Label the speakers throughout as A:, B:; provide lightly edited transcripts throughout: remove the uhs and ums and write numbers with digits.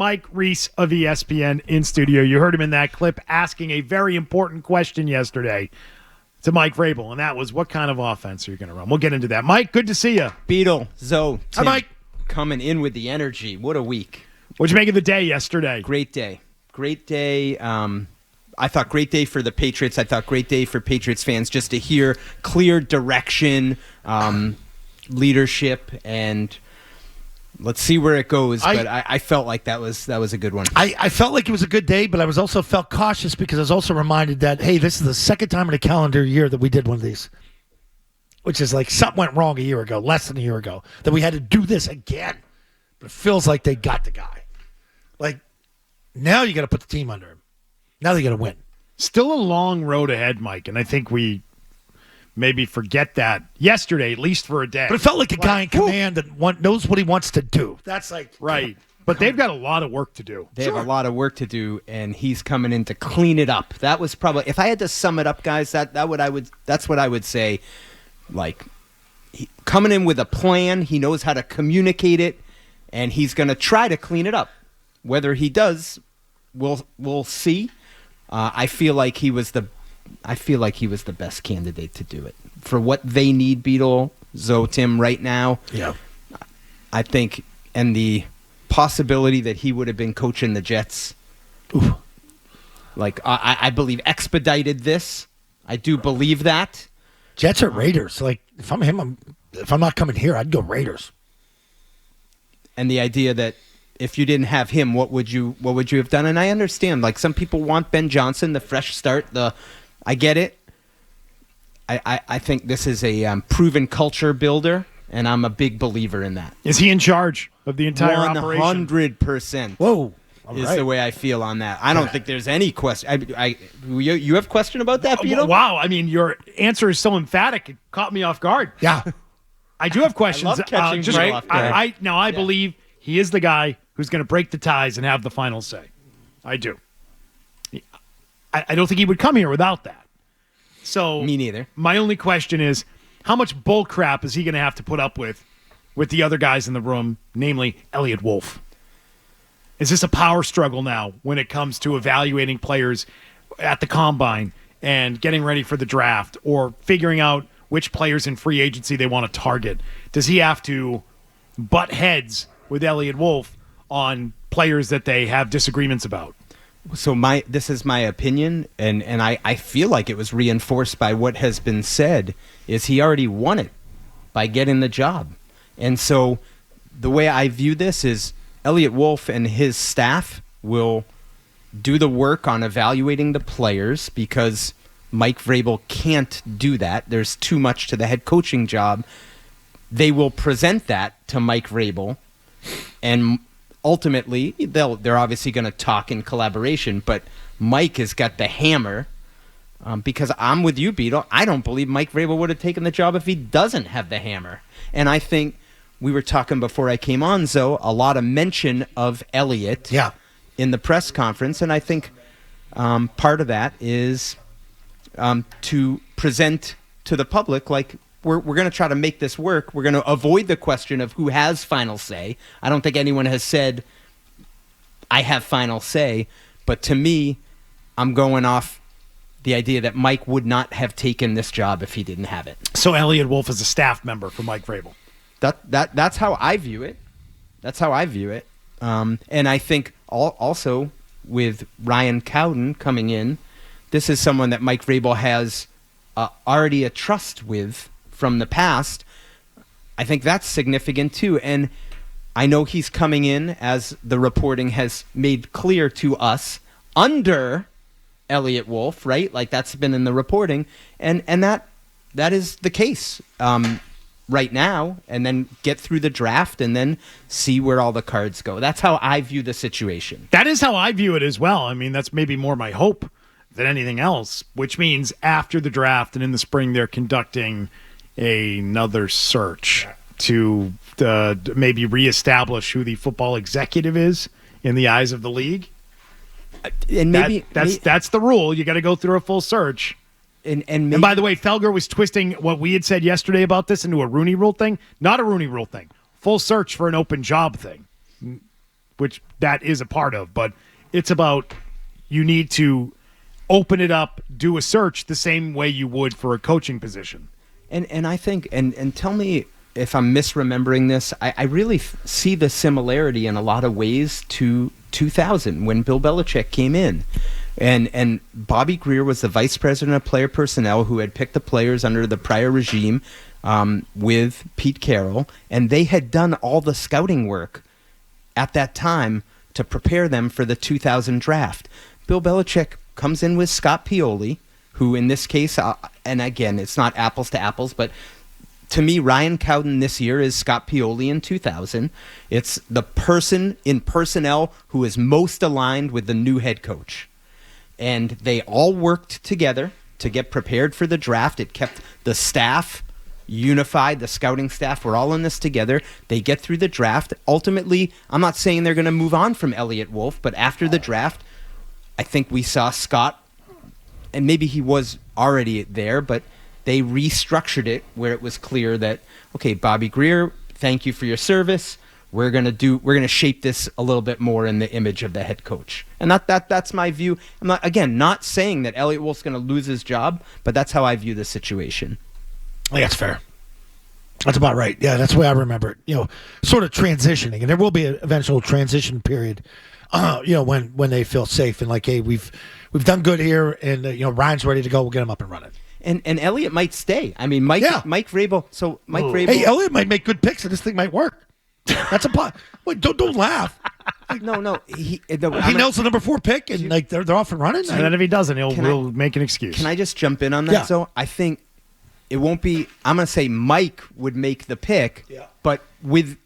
A: Mike Reiss of ESPN in studio. You heard him in that clip asking a very important question yesterday to Mike Vrabel, and that was, what kind of offense are you going to run? We'll get into that. Mike, good to see you.
B: Beetle, Zoe, Tim,
A: Hi, Mike.
B: Coming in with the energy. What a week.
A: What'd you make of the day yesterday?
B: Great day. Great day. I thought great day for the Patriots. I thought great day for Patriots fans just to hear clear direction, leadership, and let's see where it goes. But I felt like that was a good one.
C: I felt like it was a good day, but I was also felt cautious because I was also reminded that, hey, this is the second time in a calendar year that we did one of these, which is like something went wrong a year ago, less than a year ago, that we had to do this again. But it feels like they got the guy. Like, now you got to put the team under him. Now they got to win.
A: Still a long road ahead, Mike, and I think we maybe forget that yesterday, at least for a day.
C: But it felt like a guy in command that knows what he wants to do. That's like...
A: Right. But they've got a lot of work to do.
B: They have a lot of work to do, and he's coming in to clean it up. That was probably... If I had to sum it up, guys, that's what I would say. Like, coming in with a plan, he knows how to communicate it, and he's going to try to clean it up. Whether he does, we'll see. I feel like he was the best candidate to do it for what they need. Beetle, Zoe, Tim, right now.
C: Yeah,
B: I think, and the possibility that he would have been coaching the Jets. Ooh. Like I believe expedited this. I do believe that.
C: Jets or Raiders. Like if I'm him, if I'm not coming here, I'd go Raiders.
B: And the idea that if you didn't have him, what would you have done? And I understand, like some people want Ben Johnson, the fresh start. I get it. I think this is a proven culture builder, and I'm a big believer in that.
A: Is he in charge of the entire operation?
B: 100%.
C: Whoa.
B: Is right. The way I feel on that. I don't think there's any question. You have a question about that, Beetle?
A: Wow. I mean, your answer is so emphatic, it caught me off guard.
C: Yeah.
A: I do have questions.
B: I love catching people off guard.
A: I believe he is the guy who's going to break the ties and have the final say. I do. I don't think he would come here without that. So
B: me neither.
A: My only question is, how much bull crap is he going to have to put up with the other guys in the room, namely Elliott Wolf? Is this a power struggle now when it comes to evaluating players at the combine and getting ready for the draft or figuring out which players in free agency they want to target? Does he have to butt heads with Elliott Wolf on players that they have disagreements about?
B: So this is my opinion, and I feel like it was reinforced by what has been said, is he already won it by getting the job. And so the way I view this is Elliott Wolf and his staff will do the work on evaluating the players because Mike Vrabel can't do that. There's too much to the head coaching job. They will present that to Mike Vrabel, and ultimately, they're obviously going to talk in collaboration, but Mike has got the hammer because I'm with you, Beetle. I don't believe Mike Vrabel would have taken the job if he doesn't have the hammer. And I think we were talking before I came on, Zoe, a lot of mention of Elliott in the press conference, and I think part of that is to present to the public like, we're going to try to make this work. We're going to avoid the question of who has final say. I don't think anyone has said, I have final say. But to me, I'm going off the idea that Mike would not have taken this job if he didn't have it.
A: So Elliott Wolf is a staff member for Mike Vrabel.
B: That's how I view it. That's how I view it. And I think also with Ryan Cowden coming in, this is someone that Mike Vrabel has already a trust with from the past. I think that's significant too. And I know he's coming in, as the reporting has made clear to us, under Elliott Wolf, right? Like that's been in the reporting. And that is the case right now, and then get through the draft and then see where all the cards go. That's how I view the situation.
A: That is how I view it as well. I mean, that's maybe more my hope than anything else, which means after the draft and in the spring, they're conducting another search to maybe reestablish who the football executive is in the eyes of the league.
B: And maybe
A: that's the rule. You got to go through a full search. And by the way, Felger was twisting what we had said yesterday about this into a Rooney Rule thing. Not a Rooney Rule thing. Full search for an open job thing. which that is a part of, but it's about you need to open it up, do a search the same way you would for a coaching position.
B: And I think, and tell me if I'm misremembering this, I really see the similarity in a lot of ways to 2000 when Bill Belichick came in. And Bobby Greer was the vice president of player personnel who had picked the players under the prior regime with Pete Carroll, and they had done all the scouting work at that time to prepare them for the 2000 draft. Bill Belichick comes in with Scott Pioli, who in this case, and again, it's not apples to apples, but to me, Ryan Cowden this year is Scott Pioli in 2000. It's the person in personnel who is most aligned with the new head coach. And they all worked together to get prepared for the draft. It kept the staff unified. The scouting staff were all in this together. They get through the draft. Ultimately, I'm not saying they're going to move on from Elliott Wolf, but after the draft, I think we saw Scott, and maybe he was already there, but they restructured it where it was clear that, okay, Bobby Greer, thank you for your service. We're gonna shape this a little bit more in the image of the head coach. And that's my view. I'm not saying that Elliott Wolf's gonna lose his job, but that's how I view the situation.
C: I think that's fair. That's about right. Yeah, that's the way I remember it. Sort of transitioning, and there will be an eventual transition period. When they feel safe and like, hey, we've done good here, and Ryan's ready to go. We'll get him up and running.
B: And Elliott might stay. I mean, Mike Vrabel. So Mike Vrabel.
C: Hey, Elliott might make good picks, and this thing might work. That's a pot. Wait, don't laugh.
B: No.
C: He nails the number 4 pick, and like they're off and running.
A: And then if he doesn't, we'll make an excuse.
B: Can I just jump in on that?
C: Yeah.
B: So I think it won't be. I'm going to say Mike would make the pick, but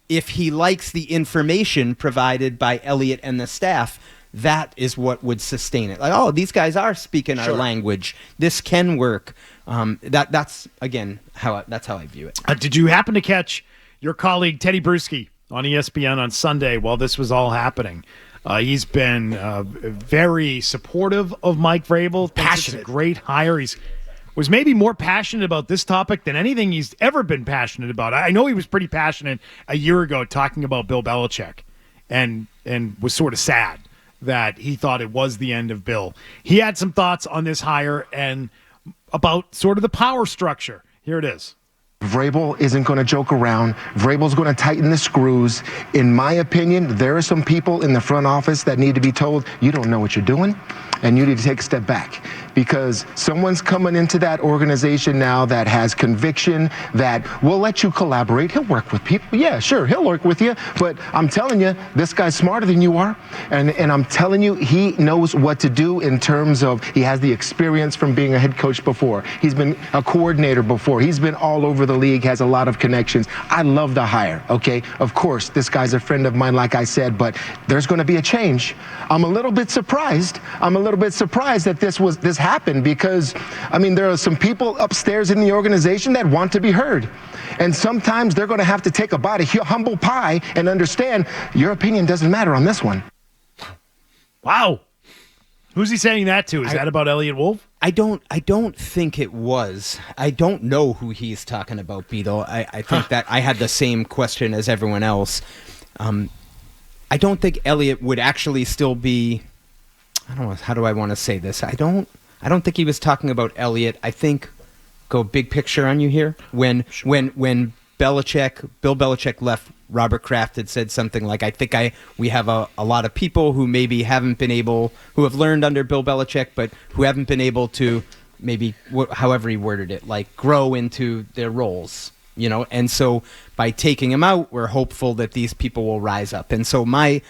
B: if he likes the information provided by Elliott and the staff, that is what would sustain it. Like, oh, these guys are speaking our language. This can work. That's again that's how I view it.
A: Did you happen to catch your colleague Teddy Bruschi on ESPN on Sunday while this was all happening? He's been very supportive of Mike Vrabel. Passionate, it's a great hire. Was maybe more passionate about this topic than anything he's ever been passionate about. I know he was pretty passionate a year ago talking about Bill Belichick, and was sort of sad that he thought it was the end of Bill. He had some thoughts on this hire and about sort of the power structure. Here it is.
D: Vrabel isn't going to joke around. Vrabel's going to tighten the screws. In my opinion, there are some people in the front office that need to be told, you don't know what you're doing, and you need to take a step back. Because someone's coming into that organization now that has conviction, that will let you collaborate. He'll work with people. Yeah, sure, he'll work with you. But I'm telling you, this guy's smarter than you are. And I'm telling you, he knows what to do in terms of he has the experience from being a head coach before. He's been a coordinator before. He's been all over the league, has a lot of connections. I love the hire, okay? Of course, this guy's a friend of mine, like I said, but there's going to be a change. I'm a little bit surprised that this happened because, I mean, there are some people upstairs in the organization that want to be heard. And sometimes they're going to have to take a bite of humble pie and understand your opinion doesn't matter on this one.
A: Wow. Who's he saying that to? Is that about Elliott Wolf?
B: I don't think it was. I don't know who he's talking about, Beto. I think that I had the same question as everyone else. I don't think Elliott would actually still be. I don't know. How do I want to say this? I don't think he was talking about Elliott. I think go big picture on you here. When Bill Belichick left, Robert Kraft had said something like, I think we have a lot of people who maybe who have learned under Bill Belichick, but who haven't been able to maybe, however he worded it, like grow into their roles, And so by taking him out, we're hopeful that these people will rise up. And so my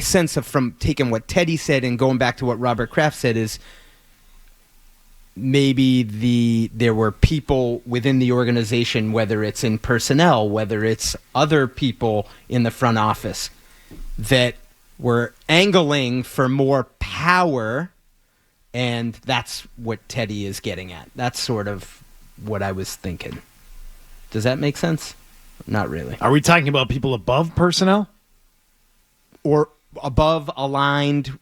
B: sense of from taking what Teddy said and going back to what Robert Kraft said is maybe there were people within the organization, whether it's in personnel, whether it's other people in the front office, that were angling for more power, and that's what Teddy is getting at. That's sort of what I was thinking. Does that make sense? Not really.
A: Are we talking about people above personnel?
B: Or above, aligned,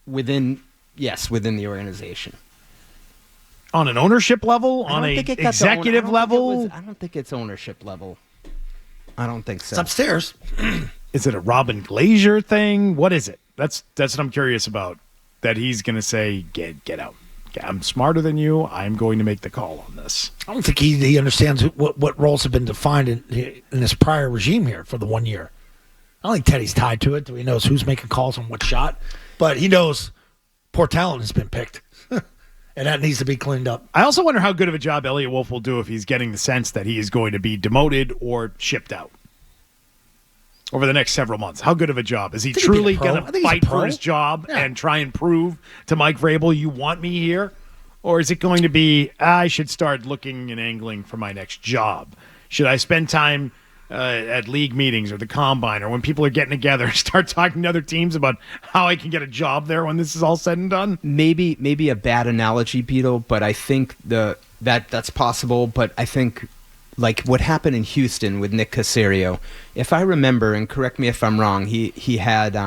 B: within the organization.
A: On an ownership level? On a executive level?
B: I don't think it's ownership level. I don't think so.
C: It's upstairs.
A: Is it a Robin Glazier thing? What is it? That's what I'm curious about. That he's going to say, get out. I'm smarter than you. I'm going to make the call on this.
C: I don't think he understands what roles have been defined in this prior regime here for the 1 year. I don't think Teddy's tied to it. He knows who's making calls on what shot. But he knows poor talent has been picked. And that needs to be cleaned up.
A: I also wonder how good of a job Elliot Wolf will do if he's getting the sense that he is going to be demoted or shipped out over the next several months. How good of a job? Is he truly going to fight for his job and try and prove to Mike Vrabel, you want me here? Or is it going to be, I should start looking and angling for my next job? Should I spend time at league meetings or the combine or when people are getting together, start talking to other teams about how I can get a job there when this is all said and done?
B: Maybe a bad analogy, Beetle, but I think that's possible. But I think like what happened in Houston with Nick Caserio, if I remember, and correct me if I'm wrong, he had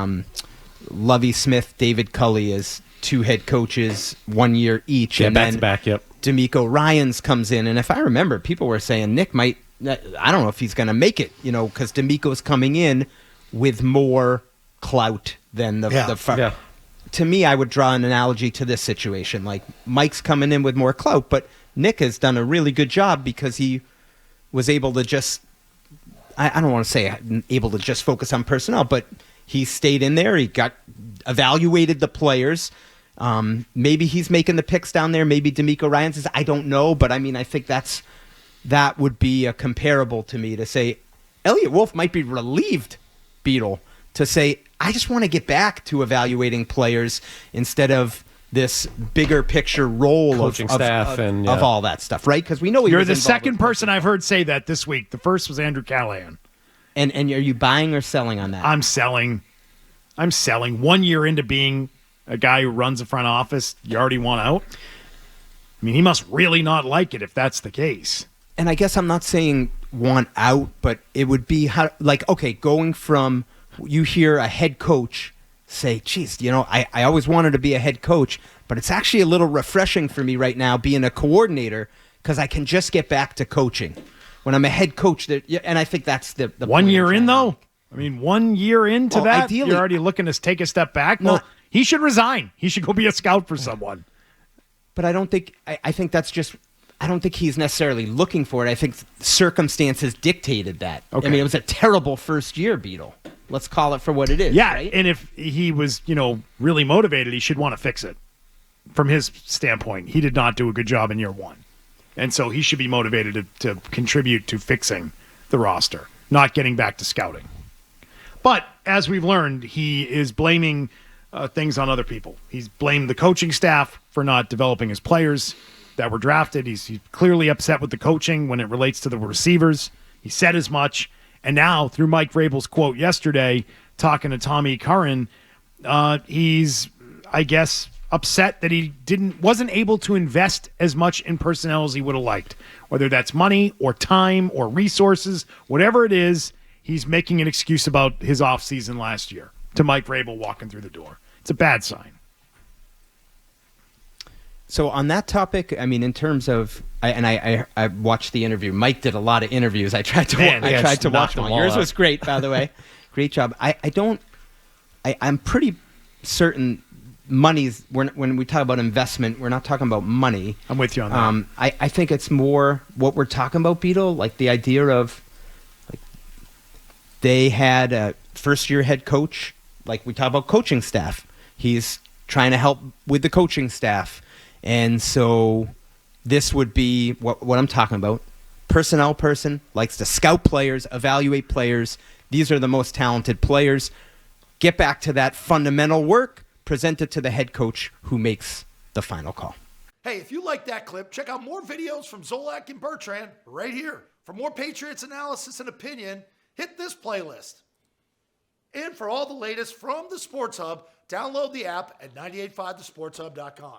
B: Lovie Smith, David Culley as 2 head coaches 1 year each.
E: Yeah,
B: and
E: back
B: then
E: to back, yep.
B: D'Amico Ryans comes in, and if I remember, people were saying Nick might, I don't know if he's going to make it, because D'Amico's coming in with more clout than the
E: Yeah.
B: To me, I would draw an analogy to this situation. Like, Mike's coming in with more clout, but Nick has done a really good job because he was able to just, I don't want to say able to just focus on personnel, but he stayed in there. He evaluated the players. Maybe he's making the picks down there. Maybe D'Amico Ryans is. I don't know, but I mean, I think that would be a comparable to me to say Elliot Wolf might be relieved, Beetle, to say, I just want to get back to evaluating players instead of this bigger picture role
E: Coaching staff
B: of all that stuff, right? Because we know
A: You're the second person I've heard say that this week. The first was Andrew Callahan.
B: And are you buying or selling on that?
A: I'm selling. 1 year into being a guy who runs a front office, you already want out? I mean, he must really not like it if that's the case.
B: And I guess I'm not saying want out, but it would be going from, you hear a head coach say, geez, I always wanted to be a head coach, but it's actually a little refreshing for me right now being a coordinator because I can just get back to coaching. When I'm a head coach, and I think that's the
A: 1 year in, though? I mean, 1 year into that,
B: ideally,
A: you're already looking to take a step back? Well, he should resign. He should go be a scout for someone.
B: But I don't think, I think that's just, I don't think he's necessarily looking for it. I think circumstances dictated that.
A: Okay.
B: I mean, it was a terrible first year, Beetle. Let's call it for what it is.
A: Yeah,
B: right?
A: and if he was, really motivated, he should want to fix it. From his standpoint, he did not do a good job in year one. And so he should be motivated to contribute to fixing the roster, not getting back to scouting. But as we've learned, he is blaming things on other people. He's blamed the coaching staff for not developing his players that were drafted. He's clearly upset with the coaching when it relates to the receivers. He said as much. And now, through Mike Vrabel's quote yesterday, talking to Tommy Curran, he's, I guess, upset that he wasn't able to invest as much in personnel as he would have liked. Whether that's money or time or resources, whatever it is, he's making an excuse about his offseason last year to Mike Vrabel walking through the door. It's a bad sign.
B: So on that topic, I mean, in terms of, I watched the interview. Mike did a lot of interviews. I tried to watch one. Yours was great, by the way. Great job. I'm pretty certain money's, when we talk about investment, we're not talking about money.
A: I'm with you on that.
B: I think it's more what we're talking about, Beetle, like the idea of, like, they had a first-year head coach. Like, we talk about coaching staff. He's trying to help with the coaching staff. And so this would be what I'm talking about. Personnel person, likes to scout players, evaluate players. These are the most talented players. Get back to that fundamental work, present it to the head coach who makes the final call.
C: Hey, if you like that clip, check out more videos from Zolak and Bertrand right here. For more Patriots analysis and opinion, hit this playlist. And for all the latest from the Sports Hub, download the app at 985thesportshub.com.